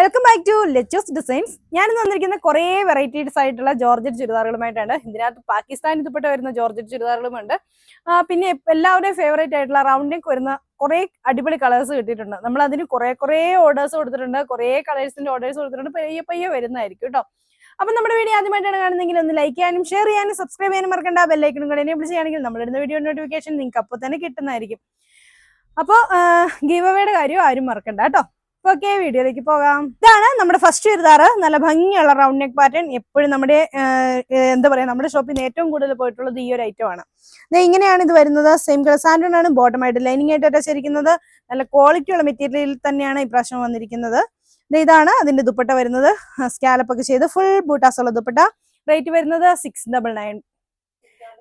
Welcome back to Lechos designs. ഞാനിന്ന് വന്നിരിക്കുന്ന കുറേ വെറൈറ്റീസ് ആയിട്ടുള്ള ജോർജറ്റ് ചുരിദാറുകളുമായിട്ടാണ്. ഇതിനകത്ത് പാകിസ്ഥാൻ ഇതുപെട്ട് വരുന്ന ജോർജറ്റ് ചുരിദാറുകളുമുണ്ട്. പിന്നെ എല്ലാവരുടെയും ഫേവറേറ്റ് ആയിട്ടുള്ള റൗണ്ട് നെക്ക് വരുന്ന കുറേ അടിപൊളി കളേഴ്സ് കിട്ടിയിട്ടുണ്ട്. നമ്മൾ അതിന് കുറേ ഓർഡേഴ്സ് കൊടുത്തിട്ടുണ്ട്, കുറേ കളേഴ്സിന്റെ ഓർഡേഴ്സ് കൊടുത്തിട്ടുണ്ട്. പയ്യെ വരുന്നതായിരിക്കും കേട്ടോ. അപ്പം നമ്മുടെ വീഡിയോ ആദ്യമായിട്ടാണ് കാണുന്നതെങ്കിൽ ഒന്ന് ലൈക്ക് ചെയ്യാനും ഷെയർ ചെയ്യാനും സബ്സ്ക്രൈബ് ചെയ്യാനും മറക്കണ്ട. ബെല്ലൈക്കനും കൂടെ എനേബിൾ ചെയ്യുകയാണെങ്കിൽ നമ്മളിടുന്ന വീഡിയോ നോട്ടിഫിക്കേഷൻ നിങ്ങൾക്ക് അപ്പോൾ തന്നെ കിട്ടുന്നതായിരിക്കും. അപ്പോൾ ഗീവ് അവേയുടെ കാര്യം ആരും മറക്കണ്ട കേട്ടോ. ഓക്കെ, വീഡിയോയിലേക്ക് പോകാം. ഇതാണ് നമ്മുടെ ഫസ്റ്റ് ചുരിദാറ്. നല്ല ഭംഗിയുള്ള റൗണ്ട് നെക്ക് പാറ്റേൺ. എപ്പോഴും നമ്മുടെ എന്താ പറയാ, നമ്മുടെ ഷോപ്പിൽ നിന്ന് ഏറ്റവും കൂടുതൽ പോയിട്ടുള്ളത് ഈ ഒരു ഐറ്റം ആണ്. ഇങ്ങനെയാണ് ഇത് വരുന്നത്. സെയിം കളർ സാൻഡൺ ആണ്. ബോട്ടമായിട്ട് ലൈനിങ് ആയിട്ട് അറ്റാച്ചിരിക്കുന്നത്. നല്ല ക്വാളിറ്റിയുള്ള മെറ്റീരിയലിൽ തന്നെയാണ് ഈ പ്രാവശ്യം വന്നിരിക്കുന്നത്. ഇതാണ് അതിന്റെ ദുപ്പട്ട വരുന്നത്. സ്കാലപ്പ് ഒക്കെ ചെയ്ത് ഫുൾ ബൂട്ടാസുള്ള ദുപ്പട്ട. റേറ്റ് വരുന്നത് 699.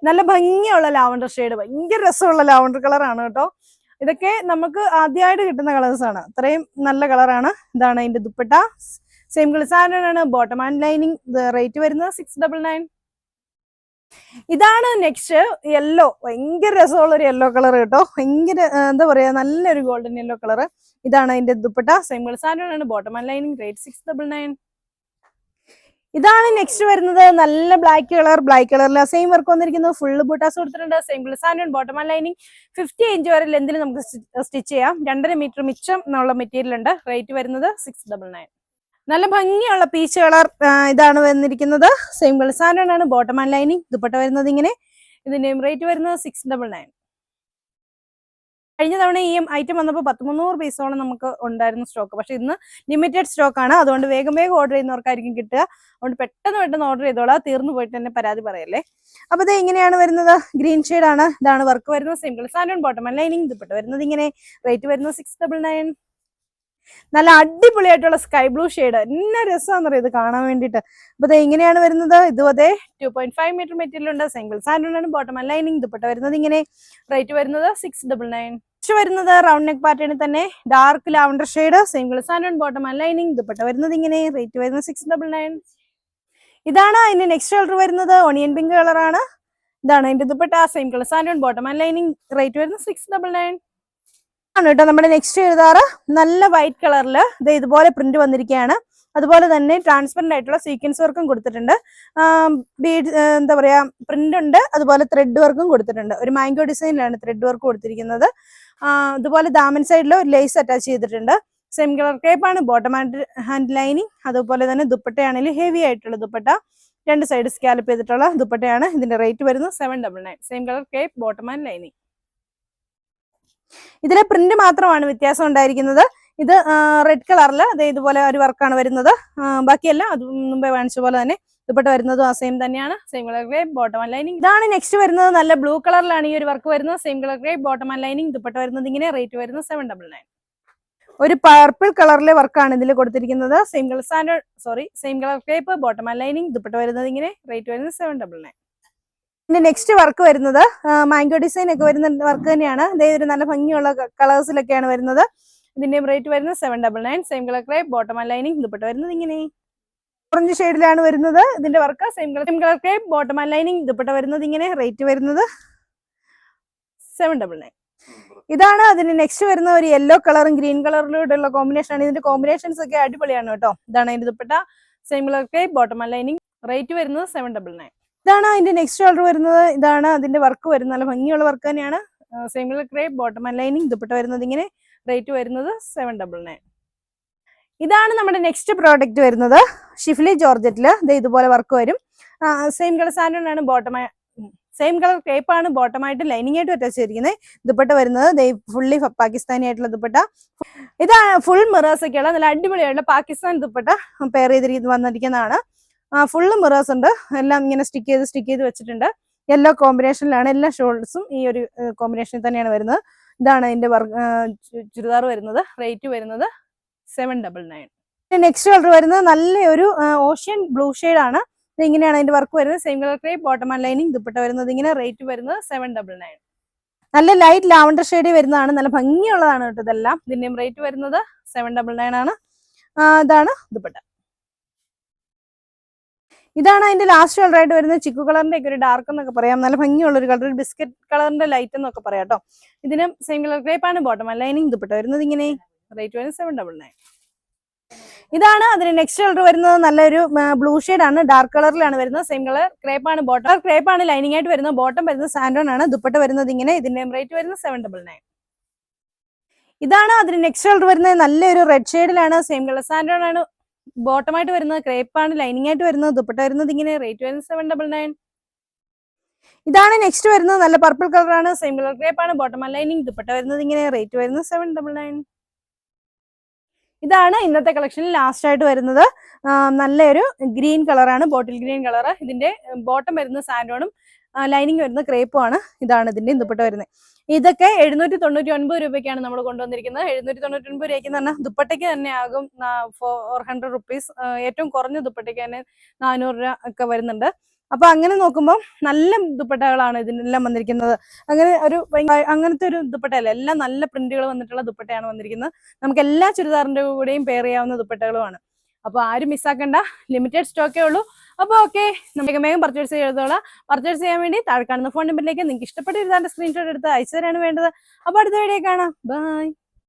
നല്ല ഭംഗിയുള്ള ലാവണ്ടർ ഷെയ്ഡ്, ഭയങ്കര രസമുള്ള ലാവണ്ടർ കളറാണ് കേട്ടോ. ഇതൊക്കെ നമുക്ക് ആദ്യമായിട്ട് കിട്ടുന്ന കളേഴ്സ് ആണ്. അത്രയും നല്ല കളറാണ്. ഇതാണ് അതിന്റെ ദുപ്പട്ട. സെയിം കളർ സാൻഡൺ ആണ്. Bottom and lining. റേറ്റ് വരുന്നത് 699. ഇതാണ് നെക്സ്റ്റ് യെല്ലോ. ഭയങ്കര രസമുള്ള ഒരു യെല്ലോ കളർ കേട്ടോ. ഭയങ്കര എന്താ പറയാ, നല്ലൊരു ഗോൾഡൻ യെല്ലോ കളർ. ഇതാണ് അതിന്റെ ദുപ്പട്ട. സെയിം കളർ സാൻഡൺ ആണ്. Bottom and lining. റേറ്റ് 699. ഇതാണ് നെക്സ്റ്റ് വരുന്നത്. നല്ല ബ്ലാക്ക് കളറിൽ സെയിം വർക്ക് വന്നിരിക്കുന്നത്. ഫുള്ള് ബൂട്ടാസ് കൊടുത്തിട്ടുണ്ട്. Same colour സാൻഡൺ. Bottom and lining. 50 inch വരെ ലെന്തിൽ നമുക്ക് സ്റ്റിച്ച് ചെയ്യാം. 2.5 മീറ്റർ മിച്ചം എന്നുള്ള മെറ്റീരിയൽ ഉണ്ട്. റേറ്റ് വരുന്നത് 699. നല്ല ഭംഗിയുള്ള പീച്ച് കളർ ഇതാണ് വന്നിരിക്കുന്നത്. സെയിം കളർ സാൻഡൺ ആണ്. Bottom and lining. ദുപ്പട്ട വരുന്നത് ഇങ്ങനെ. ഇതിന്റെയും റേറ്റ് വരുന്നത് 699. കഴിഞ്ഞ തവണ ഈ ഐറ്റം വന്നപ്പോൾ 300 പീസോളം നമുക്ക് ഉണ്ടായിരുന്ന സ്റ്റോക്ക്. പക്ഷെ ഇന്ന് ലിമിറ്റഡ് സ്റ്റോക്ക് ആണ്. അതുകൊണ്ട് വേഗം ഓർഡർ ചെയ്യുന്നവർക്കായിരിക്കും കിട്ടുക. അതുകൊണ്ട് പെട്ടെന്ന് ഓർഡർ ചെയ്തോളാം. തീർന്നു പോയിട്ട് തന്നെ പരാതി പറയല്ലേ. അപ്പൊ ഇത് ഇങ്ങനെയാണ് വരുന്നത്. ഗ്രീൻ ഷെയ്ഡ് ആണ്. ഇതാണ് വർക്ക് വരുന്നത്. Single സാൻഡൺ. Bottom and lining. Dupatta വരുന്നത് ഇങ്ങനെ. റേറ്റ് വരുന്നത് 699. നല്ല അടിപൊളിയായിട്ടുള്ള സ്കൈ ബ്ലൂ ഷെയ്ഡ്. എന്നാ രസമാണെന്നറിയാം ഇത് കാണാൻ വേണ്ടിയിട്ട്. അപ്പൊ ഇത് ഇങ്ങനെയാണ് വരുന്നത്. ഇതും അതെ 2.5 മീറ്റർ മെറ്റീരിയൽ ഉണ്ട്. സിംഗിൾ സാൻഡൺ ആണ്. Bottom and lining. ദുപ്പട്ട വരുന്നത് ഇങ്ങനെ. റേറ്റ് വരുന്നത് 699. വരുന്നത് റൗണ്ട് നെക്ക് പാറ്റേണിൽ തന്നെ dark lavender shade. Same colour സാൻഡൺ. Bottom and lining. Dupatta വരുന്നത് ഇങ്ങനെ. റേറ്റ് വരുന്നത് 699. ഇതാണ് അതിന്റെ നെക്സ്റ്റ് കളർ വരുന്നത്. ഓണിയൻ പിങ്ക് കളറാണ്. ഇതാണ് അതിന്റെ dupatta. Same colour സാൻഡൺ. Bottom and lining. Rate വരുന്നത് 699 ആണ് കേട്ടോ. നമ്മുടെ നെക്സ്റ്റ് എഴുതാറ് നല്ല വൈറ്റ് കളറിൽ ഇതുപോലെ പ്രിന്റ് വന്നിരിക്കുകയാണ്. അതുപോലെ തന്നെ ട്രാൻസ്പെറന്റ് ആയിട്ടുള്ള സീക്വൻസ് വർക്കും കൊടുത്തിട്ടുണ്ട്. എന്താ പറയാ, പ്രിന്റ് ഉണ്ട്. അതുപോലെ ത്രെഡ് വർക്കും കൊടുത്തിട്ടുണ്ട്. ഒരു മാംഗോ ഡിസൈനിലാണ് ത്രെഡ് വർക്ക് കൊടുത്തിരിക്കുന്നത്. അതുപോലെ ദാമൻ സൈഡിൽ ഒരു ലേസ് അറ്റാച്ച് ചെയ്തിട്ടുണ്ട്. സെയിം കളർ കേപ്പാണ്. Bottom and lining. അതുപോലെ തന്നെ ദുപ്പട്ടയാണെങ്കിൽ ഹെവി ആയിട്ടുള്ള ദുപ്പട്ട. 2 സൈഡ് സ്കാലപ്പ് ചെയ്തിട്ടുള്ള ദുപ്പട്ടയാണ്. ഇതിന്റെ റേറ്റ് വരുന്നത് 799. Same colour Cape. Bottom and lining. ഇതിലെ പ്രിന്റ് മാത്രമാണ് വ്യത്യാസം ഉണ്ടായിരിക്കുന്നത്. ഇത് റെഡ് കളറിൽ ഇതുപോലെ ഒരു വർക്കാണ് വരുന്നത്. ബാക്കിയെല്ലാം അത് മുമ്പേ കാണിച്ച പോലെ തന്നെ ദുപ്പട്ട വരുന്നതും ആ സെയിം തന്നെയാണ്. Same colour grey. Bottom and lining. ഇതാണ് നെക്സ്റ്റ് വരുന്നത്. നല്ല ബ്ലൂ കളറിലാണ് ഈ ഒരു വർക്ക് വരുന്നത്. Same colour grey. Bottom and lining. Dupatta വരുന്നത് ഇങ്ങനെ. റേറ്റ് വരുന്നത് 799. ഒരു പർപ്പിൾ കളറിലെ വർക്കാണ് ഇതിൽ കൊടുത്തിരിക്കുന്നത്. Same colour സാൻഡൺ same colour crepe. Bottom and lining. Dupatta വരുന്നത് ഇങ്ങനെ. റേറ്റ് വരുന്നത് 799. ഇതിന്റെ നെക്സ്റ്റ് വർക്ക് വരുന്നത് മാംഗോ ഡിസൈൻ ഒക്കെ വരുന്ന വർക്ക് തന്നെയാണ്. ഒരു നല്ല ഭംഗിയുള്ള കളേഴ്സിലൊക്കെയാണ് വരുന്നത്. ഇതിന്റെ റേറ്റ് വരുന്നത് 799. Same colour crepe. Bottom and lining. Dupatta വരുന്നത് ഇങ്ങനെ. ഓറഞ്ച് ഷെയ്ഡിലാണ് വരുന്നത് ഇതിന്റെ work. Same colour crepe. Bottom and lining. Dupatta വരുന്നത് ഇങ്ങനെ. റേറ്റ് വരുന്നത് 799. ഇതാണ് അതിന് നെക്സ്റ്റ് വരുന്ന ഒരു യെല്ലോ കളറും ഗ്രീൻ കളറിലൂടെയുള്ള കോമ്പിനേഷൻ ആണ്. ഇതിന്റെ കോമ്പിനേഷൻസ് ഒക്കെ അടിപൊളിയാണ് കേട്ടോ. ഇതാണ് അതിന്റെ dupatta. Same colour crepe. Bottom and lining. Rate വരുന്നത് 799. ഇതാണ് അതിന്റെ നെക്സ്റ്റ് കളർ വരുന്നത്. ഇതാണ് അതിന്റെ വർക്ക് വരുന്നത്. നല്ല ഭംഗിയുള്ള വർക്ക് തന്നെയാണ്. Same colour crepe. Bottom and lining. Dupatta വരുന്നത് ഇങ്ങനെ. റേറ്റ് വരുന്നത് 799. ഇതാണ് നമ്മുടെ നെക്സ്റ്റ് പ്രോഡക്റ്റ് വരുന്നത്. ഷിഫ്ലി ജോർജറ്റില് ഇതുപോലെ വർക്ക് വരും. സെയിം കളർ സാൻഡൺ ആണ്. സെയിം കളർ കേപ്പാണ്. ബോട്ടമായിട്ട് ലൈനിങ് ആയിട്ട് അറ്റാച്ച് ചെയ്തിരിക്കുന്നത്. ദുപ്പട്ട വരുന്നത് ഫുള്ളി പാകിസ്ഥാനി ആയിട്ടുള്ള ദുപ്പട്ട. ഇതാണ് ഫുൾ മിറേഴ്സ് ഒക്കെയുള്ള നല്ല അടിപൊളിയായിട്ടുള്ള പാകിസ്ഥാൻ ദുപ്പട്ട പെയർ ചെയ്തിരിക്കുന്നത് വന്നിരിക്കുന്നതാണ്. ഫുള്ള് മിറേഴ്സ് ഉണ്ട്. എല്ലാം ഇങ്ങനെ സ്റ്റിക്ക് ചെയ്ത് വെച്ചിട്ടുണ്ട്. യെല്ലോ കോമ്പിനേഷനിലാണ് എല്ലാ ഷോൾഡേഴ്സും ഈ ഒരു കോമ്പിനേഷനിൽ തന്നെയാണ് വരുന്നത്. ഇതാണ് അതിന്റെ ചുരിദാർ വരുന്നത്. റേറ്റ് വരുന്നത് 799. നെക്സ്റ്റ് കളർ വരുന്നത് നല്ലൊരു ഓഷ്യൻ ബ്ലൂ ഷെയ്ഡ് ആണ്. ഇങ്ങനെയാണ് അതിന്റെ വർക്ക് വരുന്നത്. Same colour crepe. Bottom and lining. Dupatta വരുന്നത് ഇങ്ങനെ. റേറ്റ് വരുന്നത് 799. നല്ല ലൈറ്റ് ലാവണ്ടർ ഷെയ്ഡ് വരുന്നതാണ്. നല്ല ഭംഗിയുള്ളതാണ് കേട്ടോ ഇതെല്ലാം. ഇതിന്റെയും റേറ്റ് വരുന്നത് 799 ആണ്. ഇതാണ് ദുപ്പട്ട. ഇതാണ് അതിന്റെ ലാസ്റ്റ് കളർ ആയിട്ട് വരുന്നത്. ചിക്കു കളറിന്റെ ഒക്കെ ഒരു ഡാർക്ക് എന്നൊക്കെ പറയാം. നല്ല ഭംഗിയുള്ള ഒരു കളർ. ബിസ്ക്കറ്റ് കളറിന്റെ ലൈറ്റ് എന്നൊക്കെ പറയാം കേട്ടോ. ഇതിനും സെയിം കളർ ക്രേപ്പ് ആണ്. Bottom and lining. ദുപ്പട്ട വരുന്നത് ഇങ്ങനെ. റേറ്റ് വരുന്നത് 799. ഇതാണ് അതിന് നെക്സ്റ്റ് കളർ വരുന്നത്. നല്ലൊരു ബ്ലൂ ഷെയ്ഡ് ആണ്, ഡാർക്ക് കളറിലാണ് വരുന്നത്. സെയിം കളർ ക്രേപ്പ് ആണ്, ബോട്ടം ക്രേപ്പ് ആണ് ലൈനിങ് ആയിട്ട് വരുന്നത്. ബോട്ടം വരുന്നത് സാൻഡോൺ ആണ്. ദുപ്പട്ട വരുന്നത് ഇങ്ങനെ. ഇതിന്റെ റേറ്റ് വരുന്നത് 799. ഇതാണ് അതിന് നെക്സ്റ്റ് കളർ വരുന്നത്. നല്ലൊരു റെഡ് ഷെയ്ഡിലാണ്. സെയിം കളർ സാൻഡോൺ ആണ്. ബോട്ടം ആയിട്ട് വരുന്നത് ക്രേപ്പ് ആണ് ലൈനിങ് ആയിട്ട് വരുന്നത്. ദുപ്പട്ട വരുന്നത് ഇങ്ങനെ. റേറ്റ് വരുന്നത് 799. ഇതാണ് നെക്സ്റ്റ് വരുന്നത്. നല്ല പർപ്പിൾ കളർ ആണ്. സെയിം കളർ ക്രേപ്പ് ആണ്. Bottom and lining. ദുപ്പട്ട വരുന്നത് ഇങ്ങനെ. റേറ്റ് വരുന്നത് 799. ഇതാണ് ഇന്നത്തെ കളക്ഷനിൽ ലാസ്റ്റ് ആയിട്ട് വരുന്നത്. നല്ലൊരു ഗ്രീൻ കളറാണ്, ബോട്ടിൽ ഗ്രീൻ കളർ. ഇതിന്റെ ബോട്ടം വരുന്നത് സാൻഡോണും ലൈനിങ് വരുന്നത് ക്രേപ്പും ആണ്. ഇതാണ് ഇതിന്റെ ദുപ്പട്ട വരുന്നത്. ഇതൊക്കെ 799 രൂപയ്ക്കാണ് നമ്മൾ കൊണ്ടുവന്നിരിക്കുന്നത്. 799 രൂപയ്ക്ക് പറഞ്ഞാൽ ദുപ്പട്ടയ്ക്ക് തന്നെ ആകും 400 റുപ്പീസ്. ഏറ്റവും കുറഞ്ഞ ദുപ്പട്ടയ്ക്ക് തന്നെ 400 രൂപ ഒക്കെ വരുന്നുണ്ട്. അപ്പൊ അങ്ങനെ നോക്കുമ്പോൾ നല്ല ദുപ്പട്ടകളാണ് ഇതിനെല്ലാം വന്നിരിക്കുന്നത്. അങ്ങനത്തെ ഒരു ദുപ്പട്ടയല്ല, എല്ലാം നല്ല പ്രിന്റുകൾ വന്നിട്ടുള്ള ദുപ്പട്ടയാണ് വന്നിരിക്കുന്നത്. നമുക്ക് എല്ലാ ചുരിദാറിന്റെ കൂടെയും പെയർ ചെയ്യാവുന്ന ദുപ്പട്ടകളുമാണ്. അപ്പൊ ആരും മിസ്സാക്കണ്ട, ലിമിറ്റഡ് സ്റ്റോക്കേ ഉള്ളൂ. അപ്പൊ ഓക്കെ, നമുക്ക് വേഗം പർച്ചേസ് ചെയ്തോളാം. പർച്ചേസ് ചെയ്യാൻ വേണ്ടി താഴെ കാണുന്ന ഫോൺ നമ്പറിലേക്ക് നിങ്ങൾക്ക് ഇഷ്ടപ്പെട്ട ചുരിദാറിന്റെ സ്ക്രീൻഷോട്ട് എടുത്ത് അയച്ചു തരാണ് വേണ്ടത്. അപ്പൊ അടുത്ത വീഡിയോ കാണാം. ബൈ.